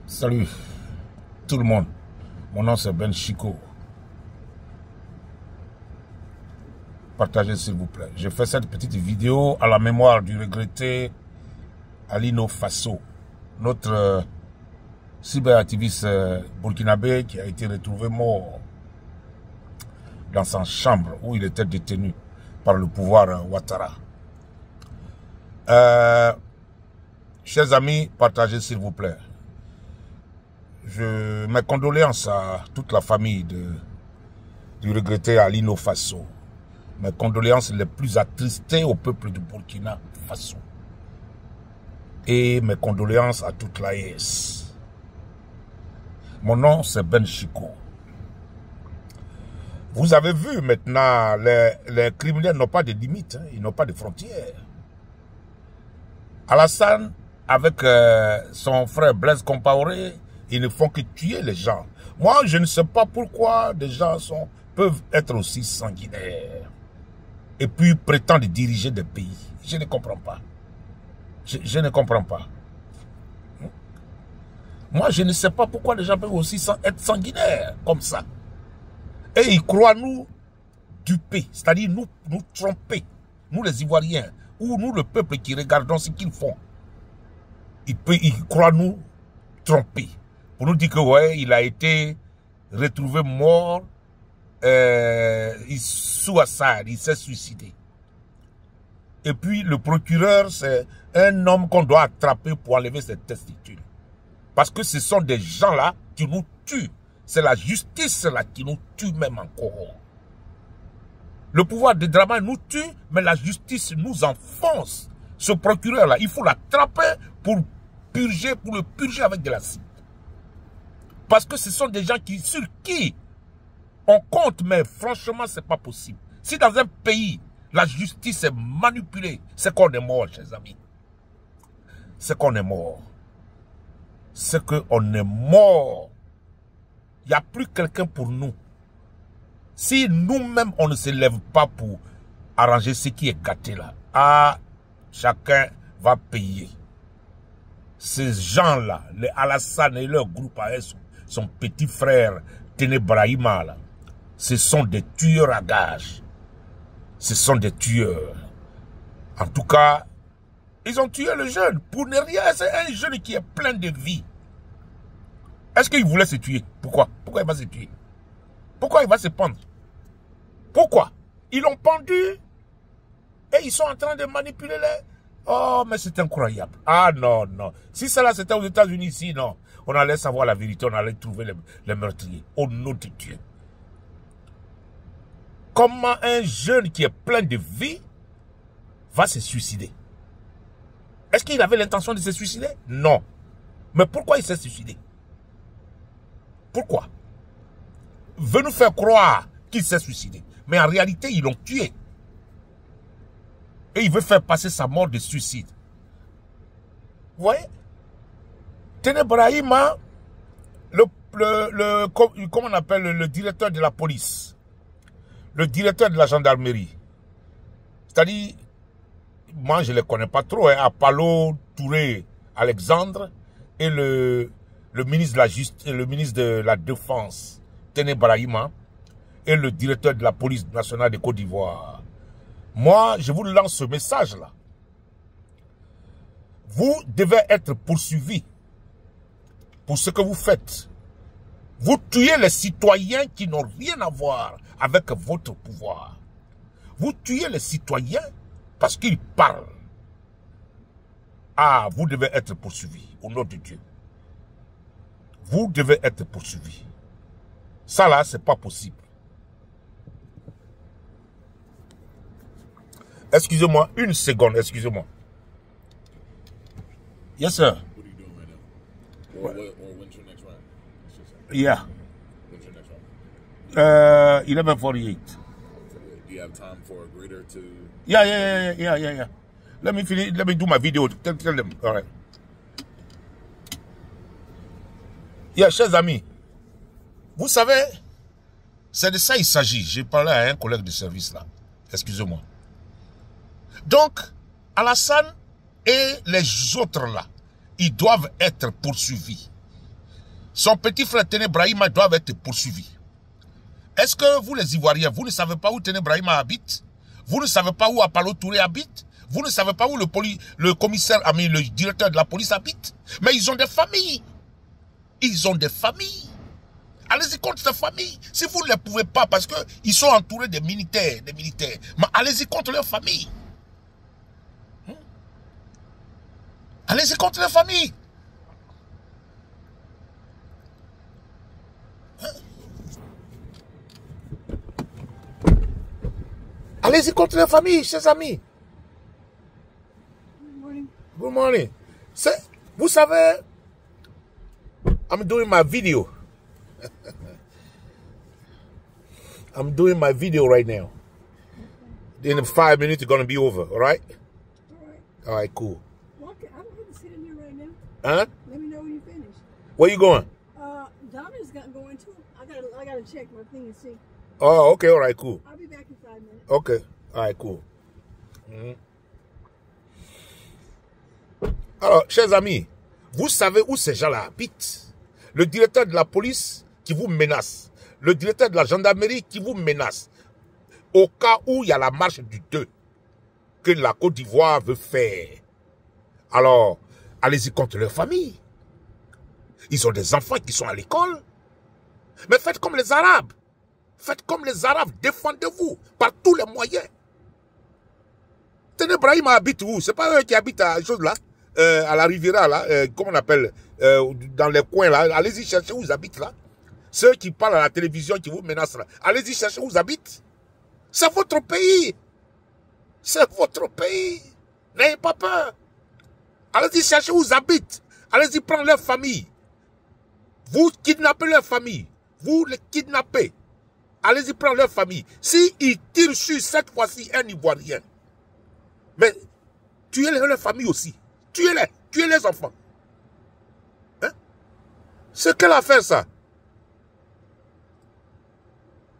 Salut tout le monde, mon nom c'est Ben Chiko. Partagez s'il vous plaît. Je fais cette petite vidéo à la mémoire du regretté Alino Fasso, notre cyberactiviste burkinabé qui a été retrouvé mort dans sa chambre où il était détenu par le pouvoir Ouattara. Chers amis, partagez s'il vous plaît. Mes condoléances à toute la famille du regretté Alino Fasso. Mes condoléances les plus attristées au peuple du Burkina Faso. Et mes condoléances à toute l'AES. Mon nom c'est Ben Chiko. Vous avez vu maintenant, les criminels n'ont pas de limites, hein, ils n'ont pas de frontières. Alassane, avec son frère Blaise Compaoré, ils ne font que tuer les gens. Moi, je ne sais pas pourquoi des gens peuvent être aussi sanguinaires. Et puis prétendent diriger des pays. Je ne comprends pas. Je ne comprends pas. Moi, je ne sais pas pourquoi les gens peuvent aussi être sanguinaires comme ça. Et ils croient nous duper, c'est-à-dire nous tromper, nous les Ivoiriens, ou nous le peuple qui regardons ce qu'ils font. Ils croient nous tromper. Pour nous dire que ouais, il a été retrouvé mort sous Assad, il s'est suicidé. Et puis le procureur, c'est un homme qu'on doit attraper pour enlever ses testicules. Parce que ce sont des gens-là qui nous tuent. C'est la justice là qui nous tue même encore. Le pouvoir de Dramane nous tue, mais la justice nous enfonce. Ce procureur-là, il faut l'attraper pour le purger avec de l'acide. Parce que ce sont des gens sur qui on compte, mais franchement, c'est pas possible. Si dans un pays, la justice est manipulée, c'est qu'on est mort, chers amis. C'est qu'on est mort. C'est qu'on est mort. Il n'y a plus quelqu'un pour nous. Si nous-mêmes, on ne se lève pas pour arranger ce qui est gâté là, chacun va payer. Ces gens-là, les Alassane et leur groupe AS, son petit frère Téné Brahima, là, ce sont des tueurs à gages. Ce sont des tueurs. En tout cas, ils ont tué le jeune. Pour ne rien, c'est un jeune qui est plein de vie. Est-ce qu'il voulait se tuer? Pourquoi? Pourquoi il va se tuer? Pourquoi il va se pendre? Pourquoi? Ils l'ont pendu et ils sont en train de manipuler les... Oh, mais c'est incroyable. Ah non, non. Si cela c'était aux États-Unis, ici, non. On allait savoir la vérité, on allait trouver les meurtriers. Au nom de Dieu. Comment un jeune qui est plein de vie va se suicider? Est-ce qu'il avait l'intention de se suicider? Non. Mais pourquoi il s'est suicidé? Pourquoi? Veut nous faire croire qu'il s'est suicidé. Mais en réalité, ils l'ont tué. Et il veut faire passer sa mort de suicide. Vous voyez? Téné Brahima, comment on appelle le directeur de la police, le directeur de la gendarmerie. C'est-à-dire, moi je ne les connais pas trop, hein, Apollo Touré Alexandre et le ministre de la Justice, le ministre de la Défense, Téné Brahima, et le directeur de la police nationale de Côte d'Ivoire. Moi, je vous lance ce message-là. Vous devez être poursuivis pour ce que vous faites. Vous tuez les citoyens qui n'ont rien à voir avec votre pouvoir. Vous tuez les citoyens parce qu'ils parlent. Ah, vous devez être poursuivis au nom de Dieu. Vous devez être poursuivis. Ça là, c'est pas possible. Excusez-moi, une seconde, excusez-moi. Yes, sir. What are you doing right now? Or when's your next round? Yeah. When's your next round? 11:48. Do you have time for a greeter to... Yeah. Let me finish. Let me do my video. Tell them. All right. Yeah, chers amis. Vous savez, c'est de ça il s'agit. J'ai parlé à un collègue de service là. Excusez-moi. Donc, Alassane et les autres là, ils doivent être poursuivis. Son petit frère Téné Brahima doit être poursuivi. Est-ce que vous les Ivoiriens, vous ne savez pas où Téné Brahima habite? Vous ne savez pas où Apollo Touré habite? Vous ne savez pas où le commissaire, le directeur de la police habite? Mais ils ont des familles. Ils ont des familles. Allez-y contre ces familles. Si vous ne les pouvez pas, parce qu'ils sont entourés des militaires, mais allez-y contre leurs familles. Allez-y contre les familles. Allez-y contre les familles, chers amis. Good morning. Good morning. Vous savez, I'm doing my video. I'm doing my video right now. In 5 minutes, it's going to be over, all right? All right. All right, cool. Well, okay, I don't have to sit in here right now. Huh? Let me know when you finish. Where you going? Donna's going too. I gotta check my thing and see. Oh, okay, all right, cool. I'll be back in 5 minutes. Okay, all right, cool. Alors, chers amis, vous savez où ces gens-là habitent? Le directeur de la police qui vous menace, le directeur de la gendarmerie qui vous menace, au cas où il y a la marche du 2 que la Côte d'Ivoire veut faire. Alors, allez-y contre leur famille. Ils ont des enfants qui sont à l'école. Mais faites comme les Arabes. Faites comme les Arabes, défendez-vous par tous les moyens. Téné Brahima habite où? C'est pas eux qui habitent à chose là, à la Riviera là, comment on appelle, dans les coins là. Allez-y chercher où ils habitent là. Ceux qui parlent à la télévision, qui vous menacent là. Allez-y chercher où ils habitent. C'est votre pays. C'est votre pays. N'ayez pas peur. Allez-y chercher où ils habitent. Allez-y prendre leur famille. Vous kidnappez leur famille. Vous les kidnappez. Allez-y prendre leur famille. S'ils tirent sur cette fois-ci un Ivoirien, mais tuez-les leur famille aussi. Tuez-les. Tuez les enfants. Hein? C'est quelle affaire ça?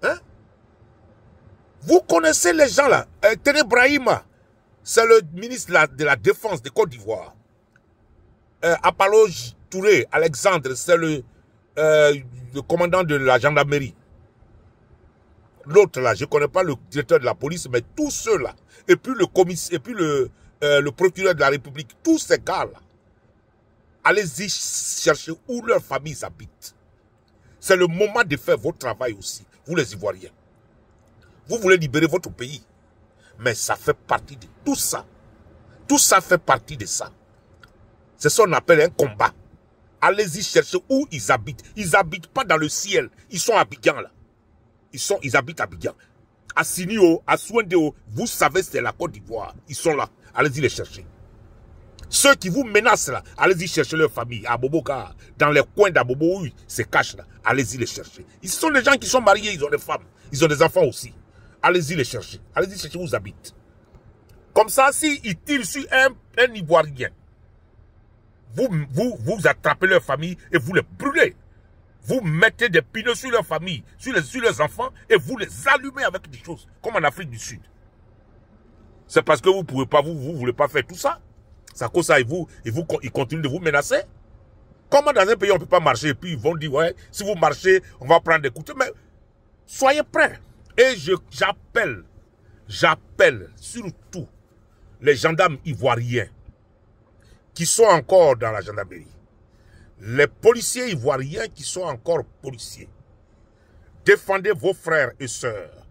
Hein? Vous connaissez les gens là. Téné Brahima, c'est le ministre de la Défense de Côte d'Ivoire. Apollo Touré, Alexandre, c'est le commandant de la gendarmerie. L'autre là, je ne connais pas le directeur de la police, mais tous ceux-là, et puis le commissaire, et puis le procureur de la République, tous ces gars-là, allez-y chercher où leurs familles habitent. C'est le moment de faire votre travail aussi, vous les Ivoiriens. Vous voulez libérer votre pays, mais ça fait partie de tout ça. Tout ça fait partie de ça. C'est ce qu'on appelle un combat. Allez-y chercher où ils habitent. Ils n'habitent pas dans le ciel. Ils sont à Abidjan là. Ils habitent à Abidjan. À Sinio, à Souendéo, vous savez c'est la Côte d'Ivoire. Ils sont là. Allez-y les chercher. Ceux qui vous menacent là, allez-y chercher leur famille. À Boboka, dans les coins d'Abobo, où ils se cachent là. Allez-y les chercher. Ils sont des gens qui sont mariés, ils ont des femmes. Ils ont des enfants aussi. Allez-y les chercher. Allez-y chercher où ils habitent. Comme ça, s'ils tirent sur un Ivoirien, vous attrapez leur famille et vous les brûlez. Vous mettez des pneus sur leur famille, sur leurs enfants, et vous les allumez avec des choses, comme en Afrique du Sud. C'est parce que vous ne pouvez pas, vous voulez pas faire tout ça. C'est à cause de ça, ils continuent de vous menacer. Comment dans un pays on ne peut pas marcher, et puis ils vont dire, ouais, si vous marchez, on va prendre des coups. Mais soyez prêts. Et j'appelle surtout les gendarmes ivoiriens qui sont encore dans la gendarmerie. Les policiers ivoiriens qui sont encore policiers. Défendez vos frères et sœurs.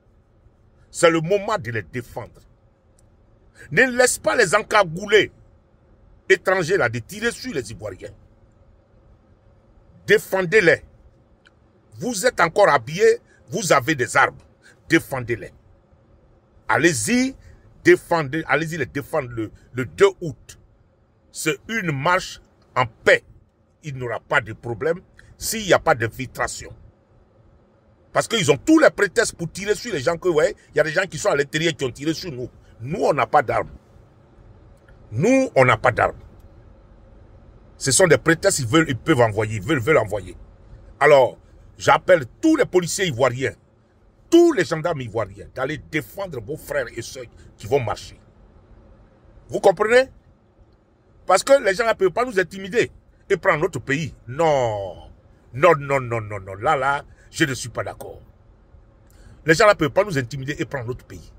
C'est le moment de les défendre. Ne laisse pas les encagoulés étrangers là de tirer sur les Ivoiriens. Défendez-les. Vous êtes encore habillés, vous avez des armes. Défendez-les. Allez-y, allez-y les défendre le 2 août. C'est une marche en paix. Il n'y aura pas de problème s'il n'y a pas d'infiltration. Parce qu'ils ont tous les prétextes pour tirer sur les gens que, ouais, il y a des gens qui sont à l'intérieur qui ont tiré sur nous. Nous, on n'a pas d'armes. Nous, on n'a pas d'armes. Ce sont des prétextes ils peuvent envoyer, veulent envoyer. Alors, j'appelle tous les policiers ivoiriens, tous les gendarmes ivoiriens, d'aller défendre vos frères et sœurs qui vont marcher. Vous comprenez? Parce que les gens ne peuvent pas nous intimider et prendre notre pays. Non. Non, non, non, non, non. Là, je ne suis pas d'accord. Les gens là ne peuvent pas nous intimider et prendre notre pays.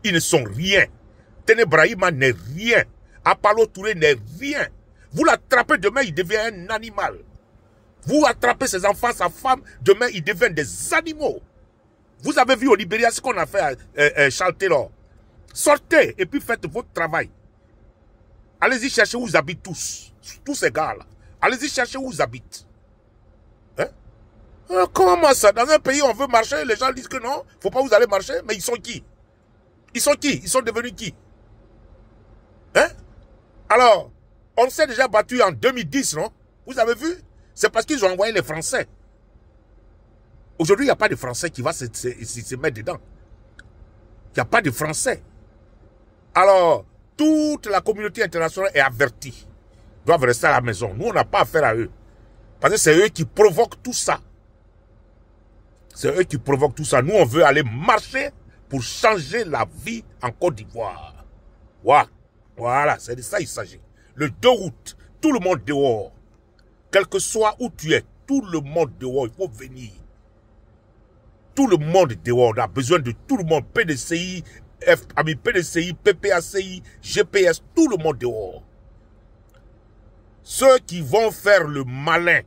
Ils ne sont rien. Téné Brahima n'est rien. Apollo Touré n'est rien. Vous l'attrapez demain, il devient un animal. Vous attrapez ses enfants, sa femme, demain, ils deviennent des animaux. Vous avez vu au Libéria ce qu'on a fait à Charles Taylor. Sortez et puis faites votre travail. Allez-y chercher où ils habitent tous. Tous ces gars-là. Allez-y chercher où ils habitent. Hein? Comment ça? Dans un pays, on veut marcher, les gens disent que non, il ne faut pas vous aller marcher, mais ils sont qui? Ils sont qui? Ils sont devenus qui? Hein? Alors, on s'est déjà battu en 2010, non? Vous avez vu? C'est parce qu'ils ont envoyé les Français. Aujourd'hui, il n'y a pas de Français qui va se mettre dedans. Il n'y a pas de Français. Alors, toute la communauté internationale est avertie. Ils doivent rester à la maison. Nous, on n'a pas affaire à eux. Parce que c'est eux qui provoquent tout ça. C'est eux qui provoquent tout ça. Nous, on veut aller marcher pour changer la vie en Côte d'Ivoire. Voilà, c'est de ça qu'il s'agit. Le 2 août, tout le monde dehors. Quel que soit où tu es, tout le monde dehors, il faut venir. Tout le monde dehors, on a besoin de tout le monde. PDCI, PDCI, PPACI, GPS, tout le monde dehors. Ceux qui vont faire le malin,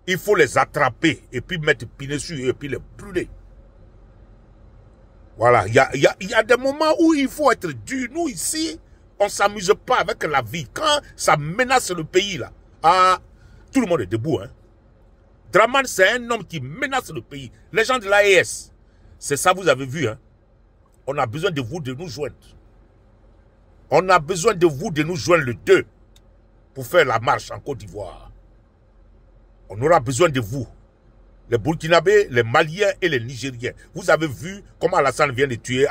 il faut les attraper et puis mettre pied dessus et puis les brûler. Voilà, il y a des moments où il faut être dur. Nous ici, on ne s'amuse pas avec la vie. Quand ça menace le pays là, tout le monde est debout. Hein. Draman, c'est un homme qui menace le pays. Les gens de l'AES, c'est ça vous avez vu. Hein. On a besoin de vous de nous joindre. On a besoin de vous de nous joindre le 2 pour faire la marche en Côte d'Ivoire. On aura besoin de vous. Les Burkinabés, les Maliens et les Nigériens. Vous avez vu comment Alassane vient de tuer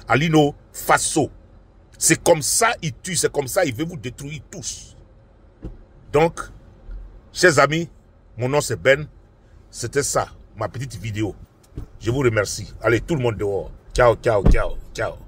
Alino Faso. C'est comme ça il tue, c'est comme ça il veut vous détruire tous. Donc, chers amis, mon nom c'est Ben. C'était ça, ma petite vidéo. Je vous remercie. Allez, tout le monde dehors. Ciao, ciao, ciao, ciao.